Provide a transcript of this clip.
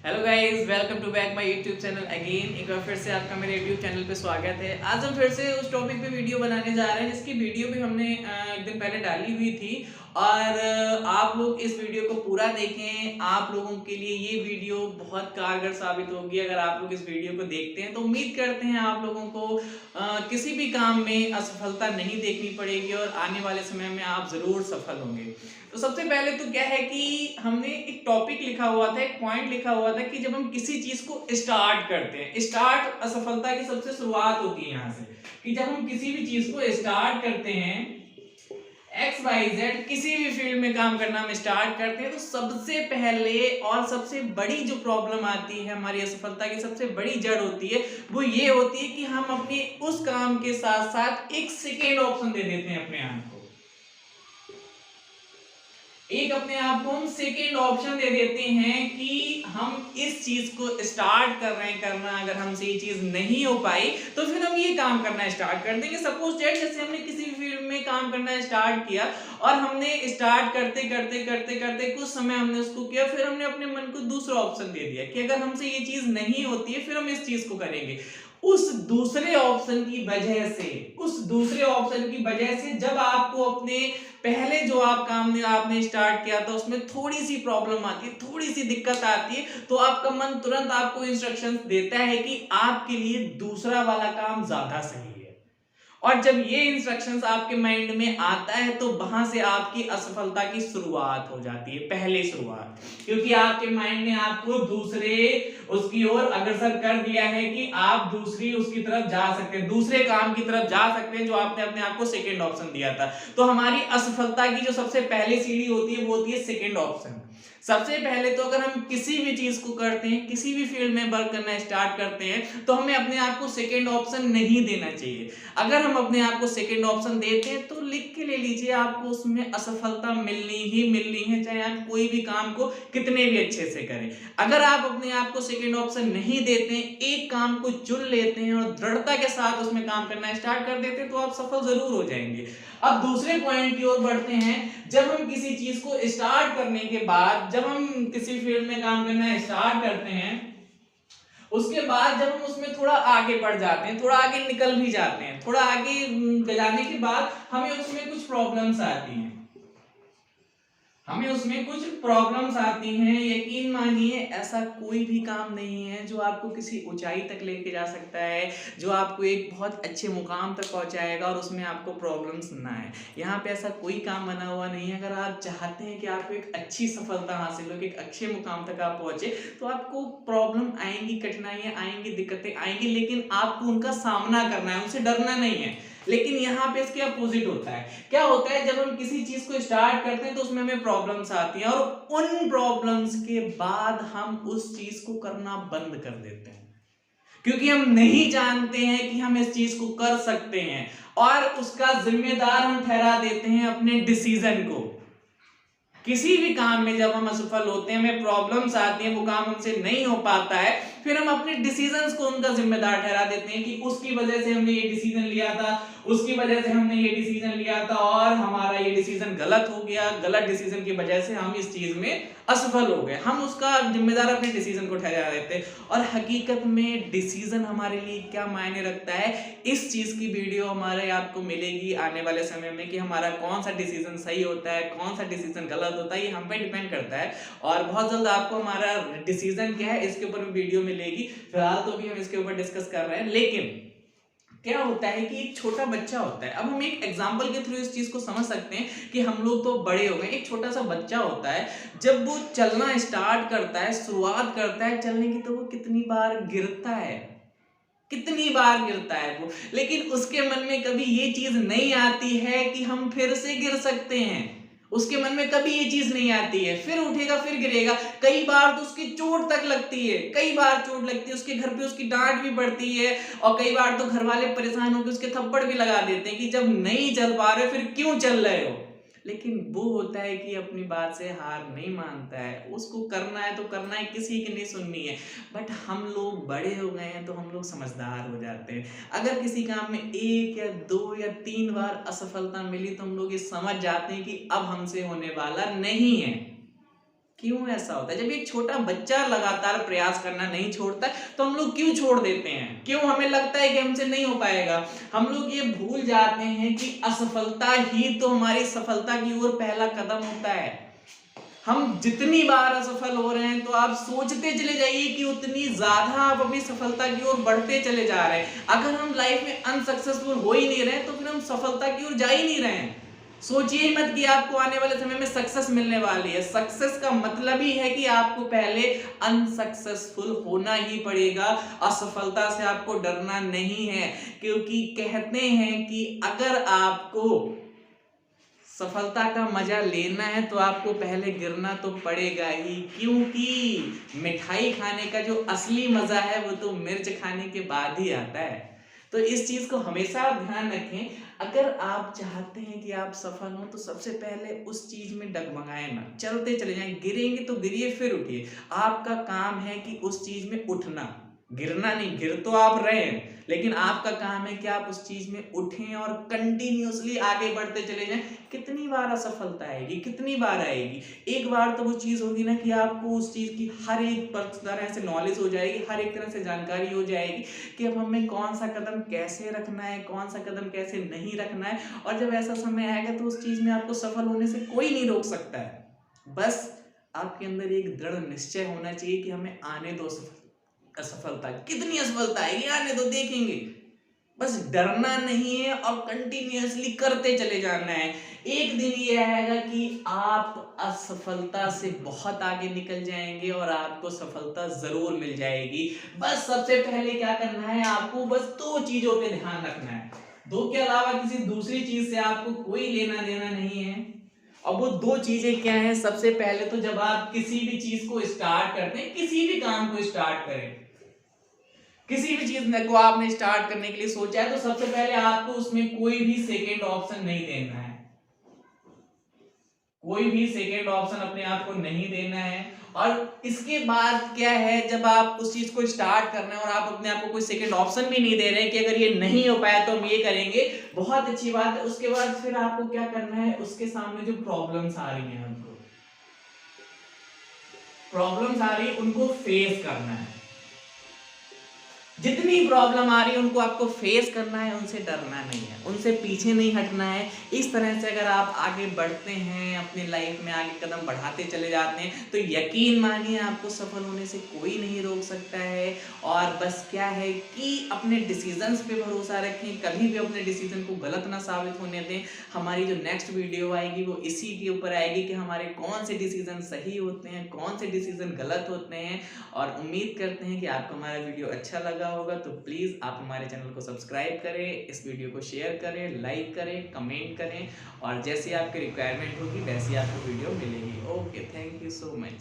Hello guys, welcome to back my YouTube channel again. एक बार फिर से आपका मेरे यूट्यूब चैनल पे स्वागत है। आज हम फिर से उस टॉपिक पे वीडियो बनाने जा रहे हैं जिसकी वीडियो भी हमने एक दिन पहले डाली हुई थी। और आप लोग इस वीडियो को पूरा देखें। आप लोगों के लिए ये वीडियो बहुत कारगर साबित होगी अगर आप लोग इस वीडियो को देखते हैं। तो उम्मीद करते हैं आप लोगों को किसी भी काम में असफलता नहीं देखनी पड़ेगी और आने वाले समय में आप जरूर सफल होंगे। तो सबसे पहले तो क्या है कि हमने एक टॉपिक लिखा हुआ था, एक पॉइंट लिखा हुआ था कि जब हम किसी चीज को स्टार्ट करते हैं, स्टार्ट असफलता की सबसे शुरुआत होती है यहाँ से। कि जब हम किसी भी चीज को स्टार्ट करते हैं, XYZ किसी भी फील्ड में काम करना हम स्टार्ट करते हैं, तो सबसे पहले और सबसे बड़ी जो प्रॉब्लम आती है, हमारी असफलता की सबसे बड़ी जड़ होती है, वो ये होती है कि हम अपने उस काम के साथ साथ एक सेकेंड ऑप्शन दे देते हैं अपने आप को। एक अपने आप को हम सेकेंड ऑप्शन दे देते हैं कि हम इस चीज को स्टार्ट कर रहे हैं करना, अगर हमसे ये चीज नहीं हो पाई तो फिर हम ये काम करना स्टार्ट कर देंगे। सपोज दैट जैसे हमने किसी भी फील्ड में काम करना स्टार्ट किया और हमने स्टार्ट करते करते करते करते कुछ समय हमने उसको किया, फिर हमने अपने मन को दूसरा ऑप्शन दे दिया कि अगर हमसे ये चीज नहीं होती है फिर हम इस चीज को करेंगे। उस दूसरे ऑप्शन की वजह से, जब आपको अपने पहले जो आप काम ने आपने स्टार्ट किया था उसमें थोड़ी सी प्रॉब्लम आती है, थोड़ी सी दिक्कत आती है, तो आपका मन तुरंत आपको इंस्ट्रक्शंस देता है कि आपके लिए दूसरा वाला काम ज्यादा सही है। और जब ये इंस्ट्रक्शंस आपके माइंड में आता है तो वहां से आपकी असफलता की शुरुआत हो जाती है, पहले शुरुआत। क्योंकि आपके माइंड ने आपको दूसरे उसकी ओर अग्रसर कर दिया है कि आप दूसरी उसकी तरफ जा सकते हैं, दूसरे काम की तरफ जा सकते हैं जो आपने अपने आप को सेकेंड ऑप्शन दिया था। तो हमारी असफलता की जो सबसे पहली सीढ़ी होती है वो होती है सेकेंड ऑप्शन। सबसे पहले तो अगर हम किसी भी चीज को करते हैं, किसी भी फील्ड में वर्क करना स्टार्ट करते हैं, तो हमें अपने आप को सेकेंड ऑप्शन नहीं देना चाहिए। अगर हम अपने आप को सेकेंड ऑप्शन देते हैं तो लिख के ले लीजिए, आपको उसमें असफलता मिलनी ही मिलनी है, चाहे आप कोई भी काम को कितने भी अच्छे से करें। अगर आप अपने आप को सेकेंड ऑप्शन नहीं देते हैं, एक काम को चुन लेते हैं और दृढ़ता के साथ उसमें काम करना स्टार्ट कर देते हैं, तो आप सफल जरूर हो जाएंगे। अब दूसरे पॉइंट की ओर बढ़ते हैं। जब हम किसी चीज को स्टार्ट करने के बाद, जब हम किसी फील्ड में काम करना स्टार्ट करते हैं, उसके बाद जब हम उसमें थोड़ा आगे बढ़ जाते हैं, थोड़ा आगे निकल भी जाते हैं, थोड़ा आगे जाने के बाद हमें उसमें कुछ प्रॉब्लम्स आती हैं, यकीन मानिए ऐसा कोई भी काम नहीं है जो आपको किसी ऊंचाई तक लेके जा सकता है, जो आपको एक बहुत अच्छे मुकाम तक पहुंचाएगा और उसमें आपको प्रॉब्लम्स ना आए। यहाँ पे ऐसा कोई काम बना हुआ नहीं है। अगर आप चाहते हैं कि आपको एक अच्छी सफलता हासिल हो, एक अच्छे मुकाम तक आप पहुंचे, तो आपको प्रॉब्लम आएंगी, कठिनाइयां आएंगी, दिक्कतें आएंगी, लेकिन आपको उनका सामना करना है, उनसे डरना नहीं है। लेकिन यहाँ पे इसके अपोजिट होता है। क्या होता है, जब हम किसी चीज को स्टार्ट करते हैं तो उसमें हमें प्रॉब्लम्स आती हैं और उन प्रॉब्लम्स के बाद हम उस चीज को करना बंद कर देते हैं, क्योंकि हम नहीं जानते हैं कि हम इस चीज को कर सकते हैं, और उसका जिम्मेदार हम ठहरा देते हैं अपने डिसीजन को। किसी भी काम में जब हम असफल होते हैं, हमें प्रॉब्लम्स आती हैं, वो काम हमसे नहीं हो पाता है, फिर हम अपने डिसीजंस को उनका जिम्मेदार ठहरा देते हैं कि उसकी वजह से हमने ये डिसीजन लिया था, उसकी वजह से हमने ये डिसीजन लिया था और हमारा ये डिसीजन गलत हो गया, गलत डिसीजन की वजह से हम इस चीज में असफल हो गए। हम उसका जिम्मेदार अपने डिसीजन को ठहरा देते हैं। और हकीकत में डिसीजन हमारे लिए क्या मायने रखता है, इस चीज की वीडियो हमारे आपको मिलेगी आने वाले समय में कि हमारा कौन सा डिसीजन सही होता है, कौन सा डिसीजन गलत होता है, ये हम पे डिपेंड करता है। और बहुत जल्द आपको हमारा डिसीजन क्या है इसके ऊपर वीडियो मिलेगी। फिलहाल तो भी हम इसके ऊपर डिस्कस कर रहे हैं। लेकिन क्या होता है कि एक छोटा बच्चा होता है, अब हम एक एग्जांपल के थ्रू इस चीज को समझ सकते हैं कि हम लोग तो बड़े हो गए, एक छोटा सा बच्चा होता है, जब वो चलना स्टार्ट करता है, शुरुआत करता है चलने की, तो वो कितनी बार गिरता है, कितनी बार गिरता है वो, लेकिन उसके मन में कभी ये चीज नहीं आती है कि हम फिर से गिर सकते हैं। उसके मन में कभी ये चीज नहीं आती है, फिर उठेगा फिर गिरेगा। कई बार तो उसकी चोट तक लगती है, कई बार चोट लगती है, उसके घर पे उसकी डांट भी पड़ती है, और कई बार तो घर वाले परेशान होकर उसके थप्पड़ भी लगा देते हैं कि जब नहीं चल पा रहे फिर क्यों चल रहे हो। लेकिन वो होता है कि अपनी बात से हार नहीं मानता है, उसको करना है तो करना है, किसी की नहीं सुननी है। बट हम लोग बड़े हो गए हैं तो हम लोग समझदार हो जाते हैं। अगर किसी काम में 1 या 2 या 3 बार असफलता मिली तो हम लोग ये समझ जाते हैं कि अब हमसे होने वाला नहीं है। क्यों ऐसा होता है? जब एक छोटा बच्चा लगातार प्रयास करना नहीं छोड़ता तो हम लोग क्यों छोड़ देते हैं? क्यों हमें लगता है कि हमसे नहीं हो पाएगा? हम लोग ये भूल जाते हैं कि असफलता ही तो हमारी सफलता की ओर पहला कदम होता है। हम जितनी बार असफल हो रहे हैं तो आप सोचते चले जाइए कि उतनी ज्यादा आप अपनी सफलता की ओर बढ़ते चले जा रहे हैं। अगर हम लाइफ में अनसक्सेसफुल हो ही नहीं रहे तो फिर हम सफलता की ओर जा ही नहीं रहे हैं। सोचिए ही मत कि आपको आने वाले समय में सक्सेस मिलने वाली है। सक्सेस का मतलब ही है कि आपको पहले अनसक्सेसफुल होना ही पड़ेगा। असफलता से आपको डरना नहीं है, क्योंकि कहते हैं कि अगर आपको सफलता का मजा लेना है तो आपको पहले गिरना तो पड़ेगा ही, क्योंकि मिठाई खाने का जो असली मजा है वो तो मिर्च खाने के बाद ही आता है। तो इस चीज को हमेशा आप ध्यान रखें। अगर आप चाहते हैं कि आप सफल हो तो सबसे पहले उस चीज में डगमगाए ना, चलते चले जाएं। गिरेंगे तो गिरिए फिर उठिए। आपका काम है कि उस चीज में उठना, गिरना नहीं। गिर तो आप रहे हैं, लेकिन आपका काम है कि आप उस चीज में उठें और कंटिन्यूअसली आगे बढ़ते चले जाएं। कितनी बार असफलता आएगी, कितनी बार आएगी? एक बार तो वो चीज होगी ना कि आपको उस चीज की हर एक तरह से नॉलेज हो जाएगी, हर एक तरह से जानकारी हो जाएगी कि अब हमें कौन सा कदम कैसे रखना है, कौन सा कदम कैसे नहीं रखना है। और जब ऐसा समय आएगा तो उस चीज में आपको सफल होने से कोई नहीं रोक सकता है। बस आपके अंदर एक दृढ़ निश्चय होना चाहिए कि हमें आने दो असफलता। कितनी असफलता आएगी आने दो, देखेंगे। बस डरना नहीं है और कंटिन्यूअसली करते चले जाना है। एक दिन ये आएगा कि आप असफलता से बहुत आगे निकल जाएंगे और आपको सफलता जरूर मिल जाएगी। बस सबसे पहले क्या करना है, आपको बस दो चीजों पे ध्यान रखना है। दो के अलावा किसी दूसरी चीज से आपको कोई लेना देना नहीं है। और वो दो चीजें क्या है? सबसे पहले तो जब आप किसी भी चीज को स्टार्ट करते हैं, किसी भी काम को स्टार्ट करें, किसी भी चीज को आपने स्टार्ट करने के लिए सोचा है तो सबसे पहले आपको उसमें कोई भी सेकेंड ऑप्शन नहीं देना है। कोई भी सेकेंड ऑप्शन अपने आप को नहीं देना है। और इसके बाद क्या है, जब आप उस चीज को स्टार्ट कर रहे हैं और आप अपने आप को कोई सेकेंड ऑप्शन भी नहीं दे रहे कि अगर ये नहीं हो पाया तो हम ये करेंगे, बहुत अच्छी बात है। उसके बाद फिर आपको क्या करना है, उसके सामने जो प्रॉब्लम्स आ रही हैं, उनको प्रॉब्लम्स आ रही है उनको फेस करना है। जितनी प्रॉब्लम आ रही है उनको आपको फेस करना है, उनसे डरना नहीं है, उनसे पीछे नहीं हटना है। इस तरह से अगर आप आगे बढ़ते हैं, अपनी लाइफ में आगे कदम बढ़ाते चले जाते हैं, तो यकीन मानिए आपको सफल होने से कोई नहीं रोक सकता है। और बस क्या है कि अपने डिसीजंस पे भरोसा रखें, कभी भी अपने डिसीजन को गलत ना साबित होने दें। हमारी जो नेक्स्ट वीडियो आएगी वो इसी के ऊपर आएगी कि हमारे कौन से डिसीजन सही होते हैं, कौन से डिसीजन गलत होते हैं। और उम्मीद करते हैं कि आपको हमारा वीडियो अच्छा लगा होगा। तो प्लीज़ आप हमारे चैनल को सब्सक्राइब करें, इस वीडियो को शेयर करें, लाइक करें, कमेंट करें, और जैसी आपकी रिक्वायरमेंट होगी वैसी आपको वीडियो मिलेगी। Okay, thank you so much.